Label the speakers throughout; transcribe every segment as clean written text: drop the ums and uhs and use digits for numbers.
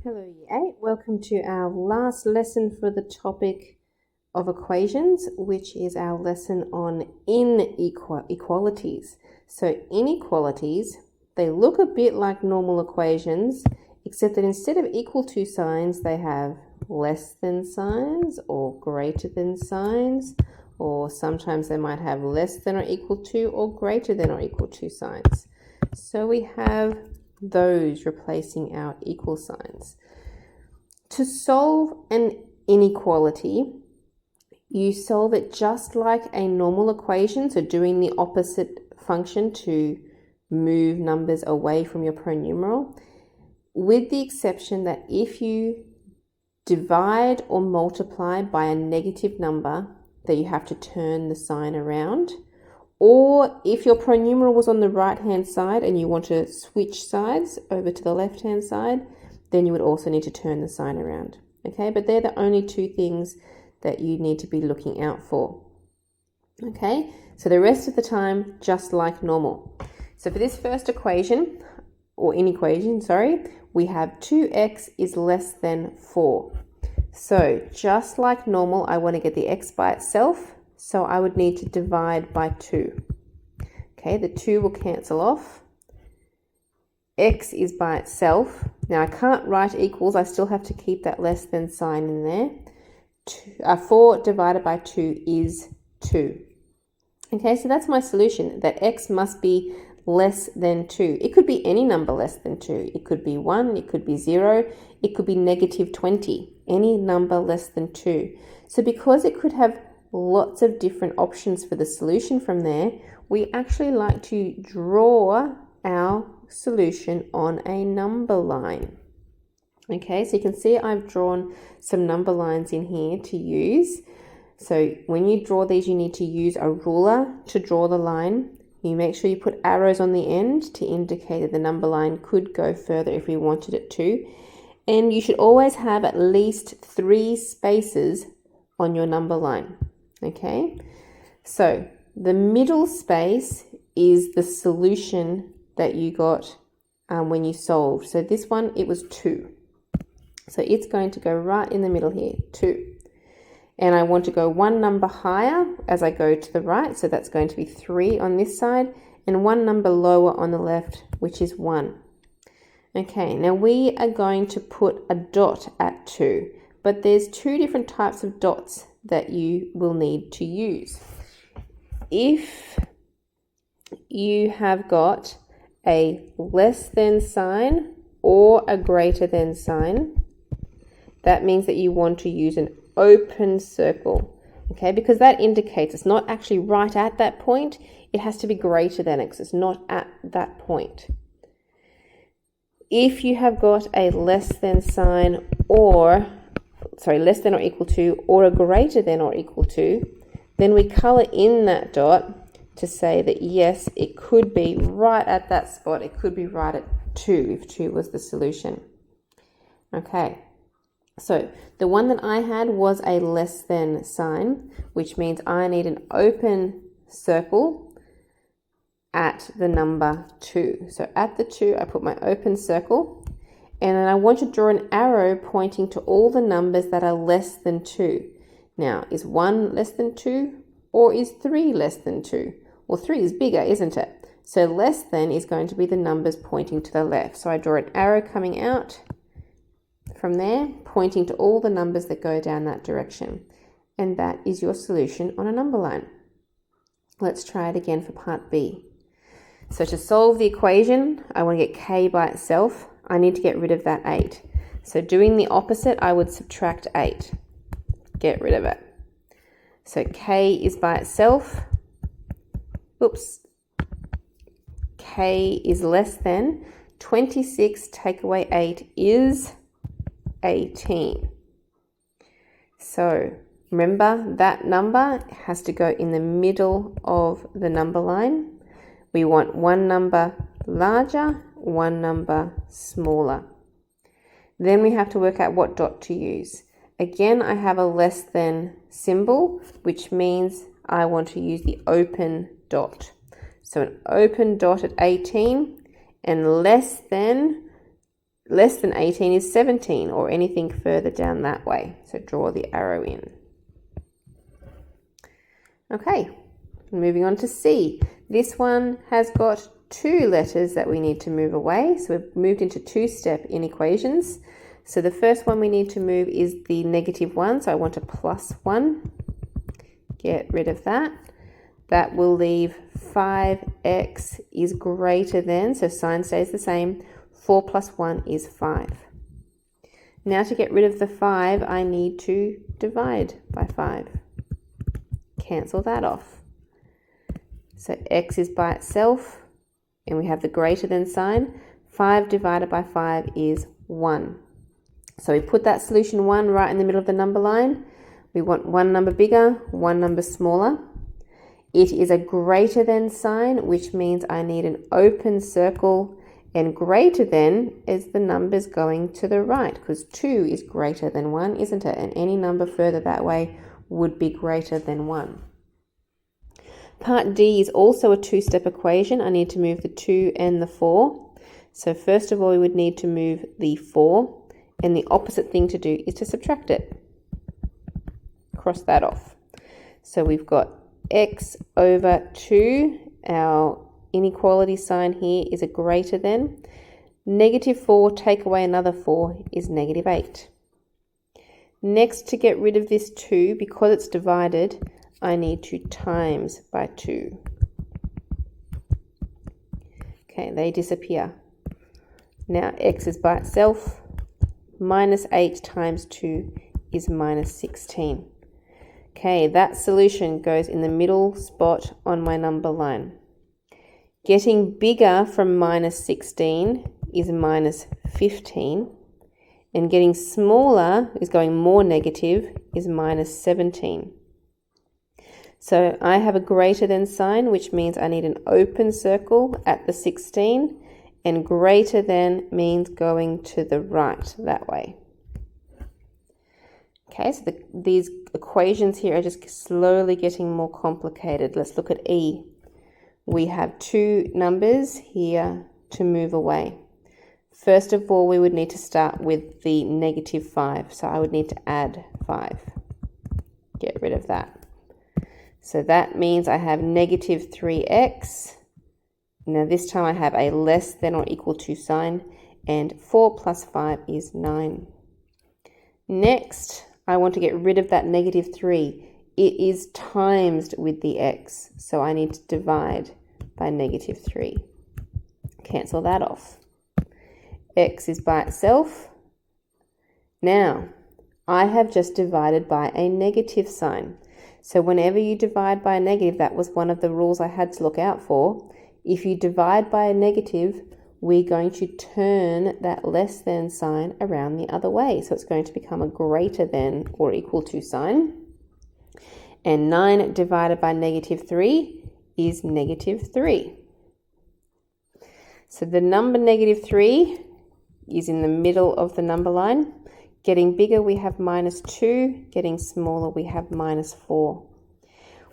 Speaker 1: Hello Year 8, welcome to our last lesson for the topic of equations, which is our lesson on inequalities. So inequalities, they look a bit like normal equations, except that instead of equal to signs, they have less than signs or greater than signs, or sometimes they might have less than or equal to or greater than or equal to signs. So we have those replacing our equal signs. To solve an inequality, you solve it just like a normal equation, so doing the opposite function to move numbers away from your pronumeral, with the exception that if you divide or multiply by a negative number, that you have to turn the sign around. Or if your pronumeral was on the right-hand side and you want to switch sides over to the left-hand side, then you would also need to turn the sign around. Okay, but they're the only two things that you need to be looking out for. Okay, so the rest of the time, just like normal. So for this first equation, or inequation, we have 2x is less than 4. So just like normal, I want to get the x by itself. So I would need to divide by 2. Okay, the 2 will cancel off. X is by itself. Now I can't write equals, I still have to keep that less than sign in there. 4 divided by 2 is 2. Okay, so that's my solution, that x must be less than 2. It could be any number less than 2. It could be 1, it could be 0, it could be negative 20. Any number less than 2. So because it could have lots of different options for the solution from there, we actually like to draw our solution on a number line. Okay, so you can see I've drawn some number lines in here to use. So when you draw these, you need to use a ruler to draw the line. You make sure you put arrows on the end to indicate that the number line could go further if we wanted it to. And you should always have at least 3 spaces on your number line. Okay, so the middle space is the solution that you got when you solved. So this one, it was 2. So it's going to go right in the middle here, 2. And I want to go one number higher as I go to the right. So that's going to be 3 on this side, and one number lower on the left, which is 1. Okay, now we are going to put a dot at 2, but there's 2 different types of dots that you will need to use. If you have got a less than sign or a greater than sign, that means that you want to use an open circle, okay, because that indicates it's not actually right at that point. It has to be greater than it, because it's not at that point. If you have got a less than sign or less than or equal to, or a greater than or equal to, then we color in that dot to say that yes, it could be right at that spot. It could be right at 2 if 2 was the solution. Okay, so the one that I had was a less than sign, which means I need an open circle at the number 2. So at the 2, I put my open circle. And then I want to draw an arrow pointing to all the numbers that are less than 2. Now, is 1 less than 2 or is 3 less than 2? Well, 3 is bigger, isn't it? So less than is going to be the numbers pointing to the left. So I draw an arrow coming out from there, pointing to all the numbers that go down that direction. And that is your solution on a number line. Let's try it again for part B. So to solve the equation, I want to get k by itself. I need to get rid of that 8. So doing the opposite, I would subtract 8. Get rid of it. So k is by itself. Oops. K is less than 26, take away 8 is 18. So remember, that number has to go in the middle of the number line. We want one number larger, one number smaller. Then we have to work out what dot to use. Again, I have a less than symbol, which means I want to use the open dot. So an open dot at 18 and less than less than 18 is 17, or anything further down that way. So draw the arrow in. Okay, moving on to C. This one has got 2 letters that we need to move away. So we've moved into 2-step inequations. So the first one we need to move is the -1. So I want a +1. Get rid of that. That will leave 5x is greater than, so sign stays the same, 4 + 1 is 5. Now to get rid of the 5, I need to divide by 5. Cancel that off. So x is by itself, and we have the greater than sign. 5 divided by 5 is 1. So we put that solution 1 right in the middle of the number line. We want one number bigger, one number smaller. It is a greater than sign, which means I need an open circle, and greater than is the numbers going to the right, because 2 is greater than 1, isn't it? And any number further that way would be greater than 1. Part D is also a 2-step equation. I need to move the 2 and the 4. So first of all, we would need to move the 4, and the opposite thing to do is to subtract it. Cross that off. So we've got x over 2. Our inequality sign here is a greater than. -4, take away another 4 is -8. Next, to get rid of this 2, because it's divided, I need to times by 2. Okay, they disappear. Now x is by itself. -8 times 2 is -16. Okay, that solution goes in the middle spot on my number line. Getting bigger from -16 is -15. And getting smaller is going more negative is -17. So I have a greater than sign, which means I need an open circle at the 16, and greater than means going to the right that way. Okay, so these equations here are just slowly getting more complicated. Let's look at E. We have 2 numbers here to move away. First of all, we would need to start with the -5. So I would need to add 5. Get rid of that. So that means I have -3x. Now this time I have a less than or equal to sign, and 4 + 5 is 9. Next, I want to get rid of that -3. It is times with the x, so I need to divide by -3. Cancel that off. X is by itself. Now, I have just divided by a negative sign. So whenever you divide by a negative, that was one of the rules I had to look out for. If you divide by a negative, we're going to turn that less than sign around the other way. So it's going to become a greater than or equal to sign. And 9 divided by -3 is -3. So the number -3 is in the middle of the number line. Getting bigger, we have -2. Getting smaller, we have -4.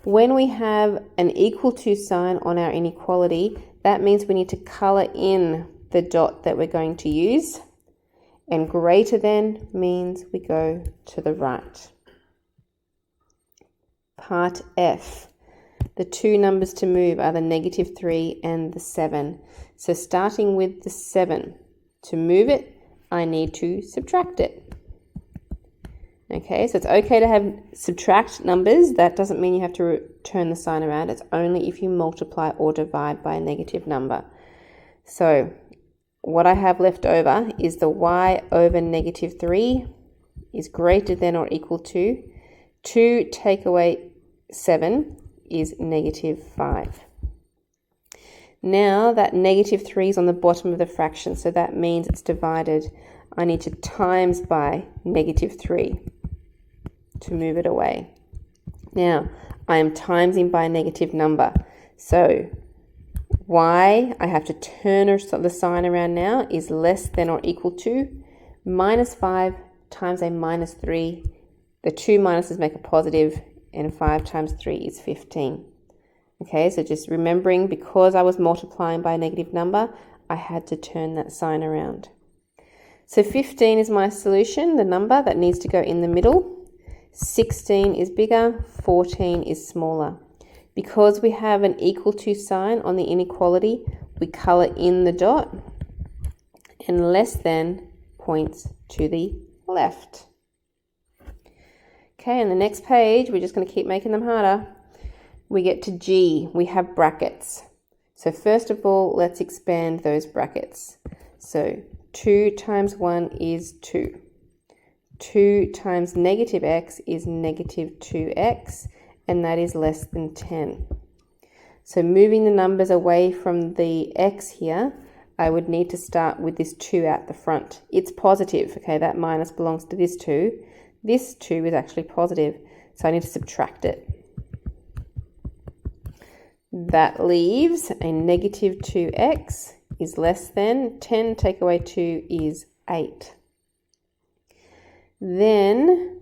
Speaker 1: When we have an equal to sign on our inequality, that means we need to color in the dot that we're going to use. And greater than means we go to the right. Part F. The 2 numbers to move are the -3 and the 7. So starting with the 7, to move it, I need to subtract it. Okay, so it's okay to have subtract numbers. That doesn't mean you have to turn the sign around. It's only if you multiply or divide by a negative number. So what I have left over is the y over -3 is greater than or equal to 2 take away 7 is -5. Now that -3 is on the bottom of the fraction, so that means it's divided. I need to times by -3 to move it away. Now, I am timesing by a negative number. So, y, I have to turn the sign around now, is less than or equal to -5 times a -3. The 2 minuses make a positive, and 5 times 3 is 15. Okay, so just remembering, because I was multiplying by a negative number, I had to turn that sign around. So 15 is my solution, the number that needs to go in the middle. 16 is bigger, 14 is smaller. Because we have an equal to sign on the inequality, we colour in the dot, and less than points to the left. Okay, on the next page, we're just going to keep making them harder. We get to G, we have brackets. So first of all, let's expand those brackets. So 2 times 1 is 2. 2 times negative x is negative 2x, and that is less than 10. So moving the numbers away from the x here, I would need to start with this 2 out the front. It's positive, okay, that minus belongs to this 2. This 2 is actually positive, so I need to subtract it. That leaves a negative 2x is less than 10 take away 2 is 8. Then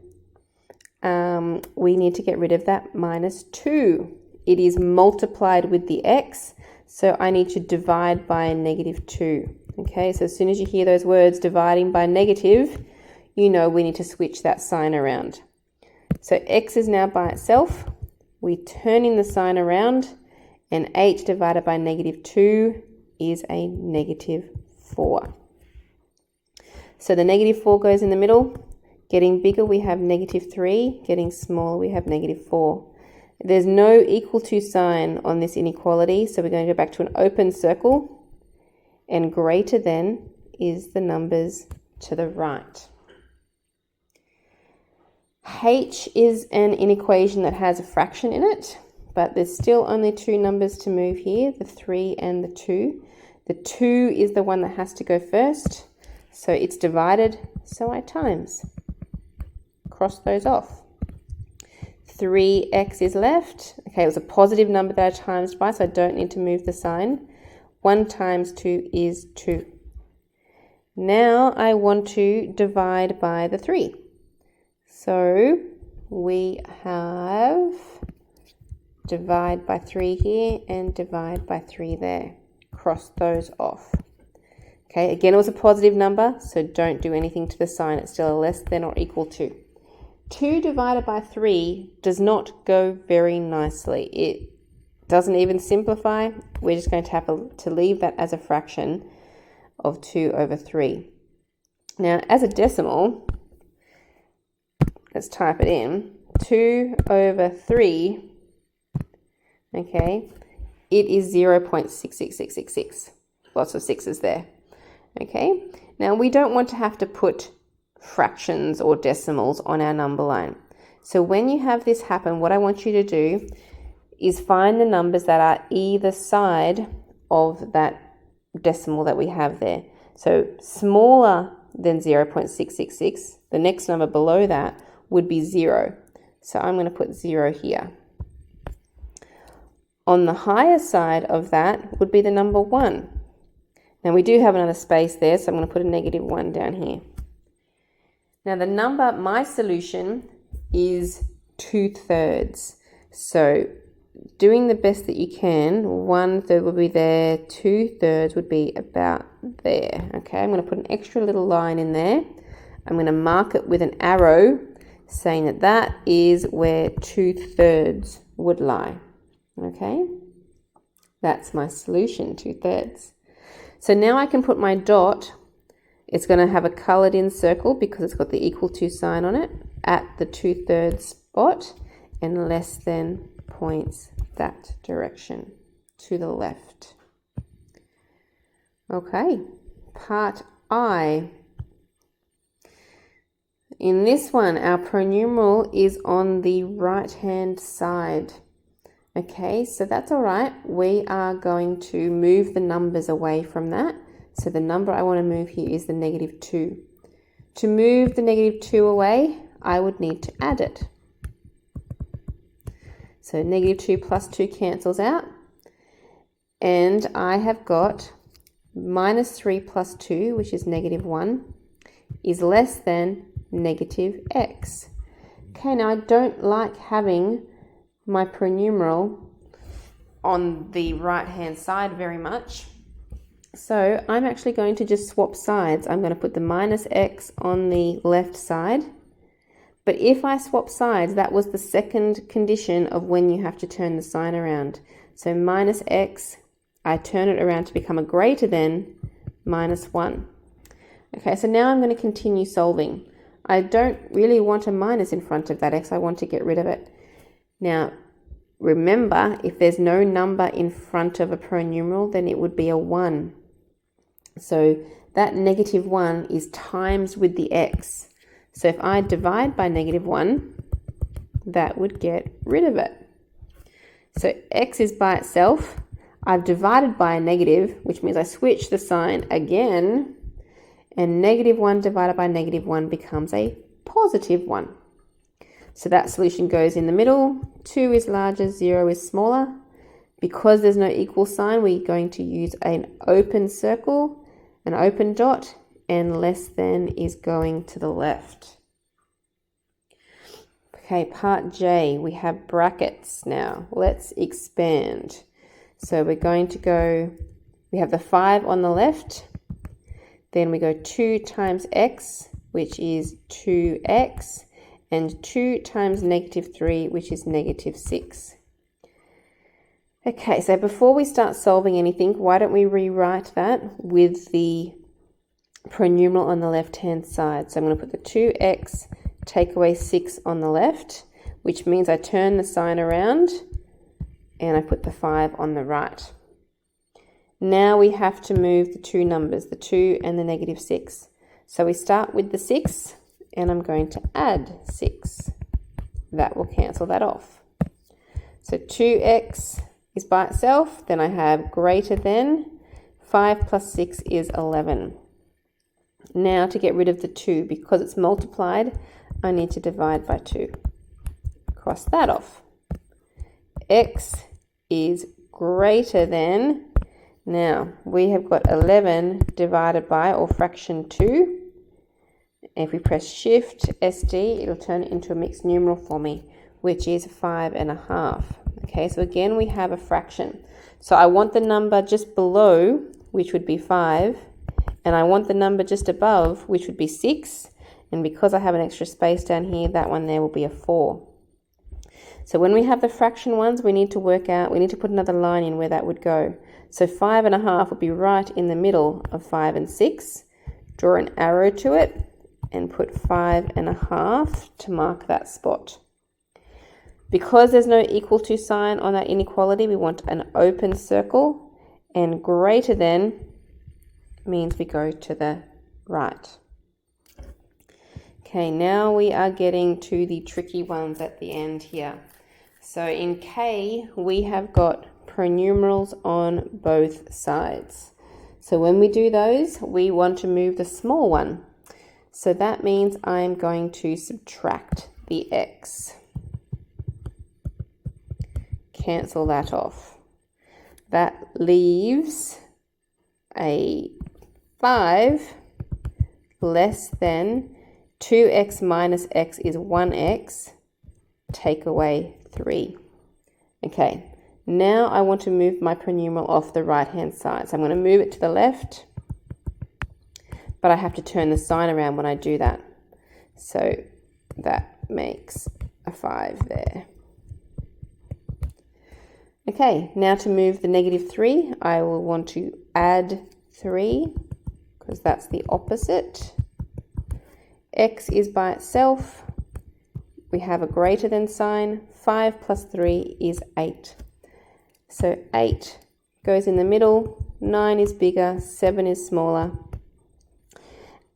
Speaker 1: we need to get rid of that minus 2. It is multiplied with the x, so I need to divide by negative 2. Okay, so as soon as you hear those words dividing by negative, you know we need to switch that sign around. So x is now by itself. We're turning the sign around, and 8 divided by negative 2 is a negative 4. So the negative 4 goes in the middle. Getting bigger, we have negative 3. Getting smaller, we have negative 4. There's no equal to sign on this inequality, so we're going to go back to an open circle, and greater than is the numbers to the right. H is an inequation that has a fraction in it, but there's still only 2 numbers to move here, the 3 and the 2. The 2 is the one that has to go first, so it's divided, so I times. Cross those off. 3x is left. Okay, it was a positive number that I times by, so I don't need to move the sign. 1 times 2 is 2. Now I want to divide by the 3. So we have divide by 3 here and divide by 3 there. Cross those off. Okay, again, it was a positive number, so don't do anything to the sign. It's still a less than or equal to. 2 divided by 3 does not go very nicely. It doesn't even simplify. We're just going to have to leave that as a fraction of 2 over 3. Now, as a decimal, let's type it in. 2 over 3, okay, it is 0.66666. Lots of sixes there. Okay, now we don't want to have to put fractions or decimals on our number line. So when you have this happen, what I want you to do is find the numbers that are either side of that decimal that we have there. So smaller than 0.666, the next number below that would be 0. So I'm going to put 0 here. On the higher side of that would be the number 1. Now we do have another space there, so I'm going to put a negative 1 down here. Now the number, my solution is 2/3. So doing the best that you can, 1/3 would be there, 2/3 would be about there. Okay, I'm going to put an extra little line in there. I'm going to mark it with an arrow saying that that is where 2/3 would lie. Okay, that's my solution, 2/3. So now I can put my dot. It's going to have a coloured in circle because it's got the equal to sign on it at the 2/3 spot, and less than points that direction to the left. Okay, part I. In this one, our pronumeral is on the right-hand side. Okay, so that's all right. We are going to move the numbers away from that. So the number I want to move here is the negative 2. To move the negative 2 away, I would need to add it. So negative 2 plus 2 cancels out. And I have got minus 3 plus 2, which is negative 1, is less than negative x. Okay, now I don't like having my pronumeral on the right-hand side very much. So I'm actually going to just swap sides. I'm going to put the minus x on the left side. But if I swap sides, that was the second condition of when you have to turn the sign around. So minus x, I turn it around to become a greater than minus 1. Okay, so now I'm going to continue solving. I don't really want a minus in front of that x. I want to get rid of it. Now, remember, if there's no number in front of a pronumeral, then it would be a 1. So that negative 1 is times with the x. So if I divide by negative 1, that would get rid of it. So x is by itself. I've divided by a negative, which means I switch the sign again, and negative 1 divided by negative 1 becomes a positive 1. So that solution goes in the middle. 2 is larger, 0 is smaller. Because there's no equal sign, we're going to use an open circle, an open dot, and less than is going to the left. Okay, part J, we have brackets now. Let's expand. So we're going to go, we have the 5 on the left, then we go 2 times x, which is 2x, and 2 times negative 3, which is negative 6. Okay, so before we start solving anything, why don't we rewrite that with the pronumeral on the left-hand side. So I'm going to put the 2x, take away 6 on the left, which means I turn the sign around and I put the 5 on the right. Now we have to move the two numbers, the 2 and the negative 6. So we start with the 6 and I'm going to add 6. That will cancel that off. So 2x is by itself, then I have greater than, 5 plus 6 is 11. Now to get rid of the 2, because it's multiplied, I need to divide by 2. Cross that off. X is greater than, now we have got 11 divided by, or fraction 2. If we press Shift SD, it'll turn it into a mixed numeral for me, which is 5.5. Okay, so again we have a fraction. So I want the number just below, which would be 5, and I want the number just above, which would be 6. And because I have an extra space down here, that one there will be a 4. So when we have the fraction ones, we need to work out, we need to put another line in where that would go. So 5.5 would be right in the middle of 5 and 6. Draw an arrow to it and put 5.5 to mark that spot. Because there's no equal to sign on that inequality, we want an open circle, and greater than means we go to the right. Okay, now we are getting to the tricky ones at the end here. So in K, we have got pronumerals on both sides. So when we do those, we want to move the small one. So that means I'm going to subtract the x. Cancel that off. That leaves a 5 less than 2x minus x is 1x, take away 3. Okay, now I want to move my pronumeral off the right hand side. So I'm going to move it to the left, but I have to turn the sign around when I do that. So that makes a 5 there. Okay, now to move the negative 3, I will want to add 3, because that's the opposite. X is by itself. We have a greater than sign. 5 plus 3 is 8. So 8 goes in the middle. 9 is bigger. 7 is smaller.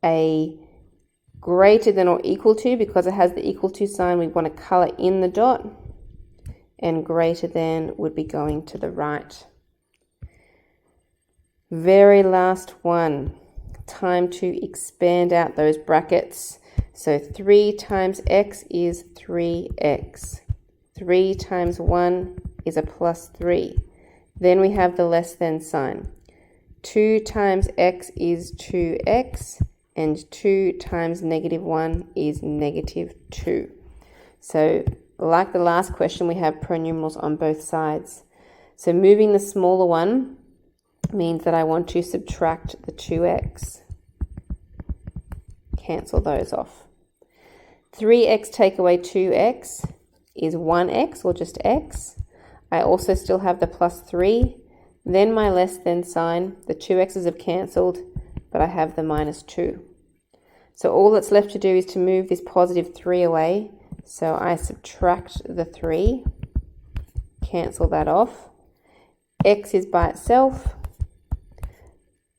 Speaker 1: A greater than or equal to, because it has the equal to sign, we want to color in the dot. And greater than would be going to the right. Very last one. Time to expand out those brackets. So 3 times x is 3x. 3 times 1 is a plus 3. Then we have the less than sign. 2 times x is 2x, and 2 times negative 1 is negative 2. So like the last question, we have pronumerals on both sides. So moving the smaller one, means that I want to subtract the 2x. Cancel those off. 3x take away 2x is 1x, or just x. I also still have the plus 3. Then my less than sign. The 2x's have cancelled, but I have the minus 2. So all that's left to do is to move this positive 3 away. So I subtract the 3, cancel that off. X is by itself.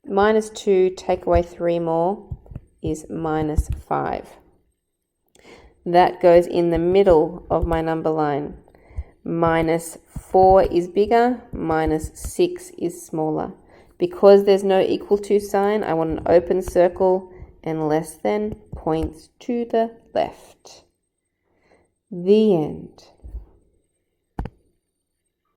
Speaker 1: Minus 2, take away 3 more, is minus 5. That goes in the middle of my number line. Minus 4 is bigger, minus 6 is smaller. Because there's no equal to sign, I want an open circle, and less than points to the left. The end.